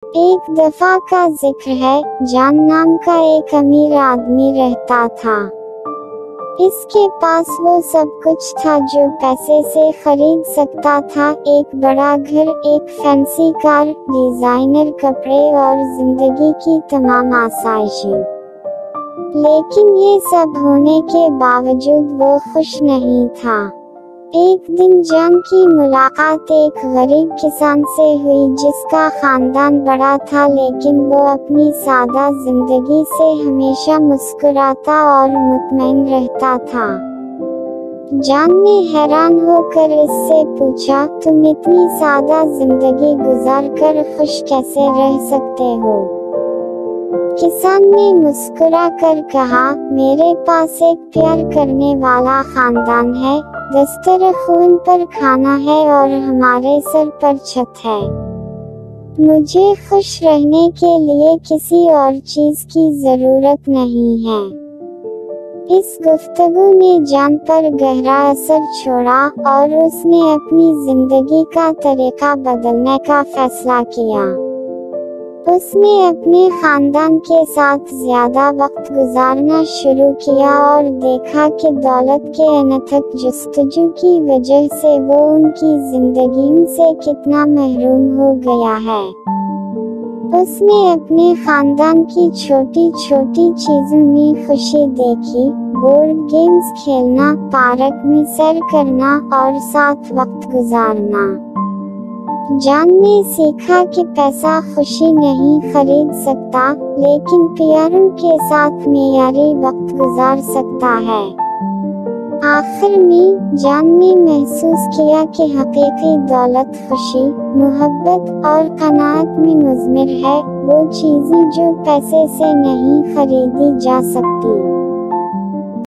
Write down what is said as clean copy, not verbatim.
एक दफा का जिक्र है, जान नाम का एक अमीर आदमी रहता था। इसके पास वो सब कुछ था जो पैसे से खरीद सकता था, एक बड़ा घर, एक फैंसी कार, डिजाइनर कपड़े और जिंदगी की तमाम आसाइशें। लेकिन ये सब होने के बावजूद वो खुश नहीं था। एक दिन जान की मुलाकात एक गरीब किसान से हुई जिसका खानदान बड़ा था, लेकिन वो अपनी सादा जिंदगी से हमेशा मुस्कुराता और मुतमईन रहता था। जान ने हैरान होकर इससे पूछा, तुम इतनी सादा जिंदगी गुजार कर खुश कैसे रह सकते हो? किसान ने मुस्कुरा कर कहा, मेरे पास एक प्यार करने वाला खानदान है, दस्तरख़्वान पर खाना है और हमारे सर पर छत है। मुझे खुश रहने के लिए किसी और चीज की जरूरत नहीं है। इस गुफ्तगू ने जान पर गहरा असर छोड़ा और उसने अपनी जिंदगी का तरीका बदलने का फैसला किया। उसने अपने खानदान के साथ ज्यादा वक्त गुजारना शुरू किया और देखा कि दौलत के अनथक जस्तजू की वजह से वो उनकी जिंदगी से कितना महरूम हो गया है। उसने अपने खानदान की छोटी छोटी चीजों में खुशी देखी, बोर्ड गेम्स खेलना, पार्क में सैर करना और साथ वक्त गुजारना। जान ने सीखा कि पैसा खुशी नहीं खरीद सकता, लेकिन प्यारों के साथ मेयारी वक्त गुजार सकता है। आखिर में जान ने महसूस किया कि हकीकी दौलत खुशी, मोहब्बत और कनात में मुज़मिर है, वो चीज़ें जो पैसे से नहीं खरीदी जा सकती।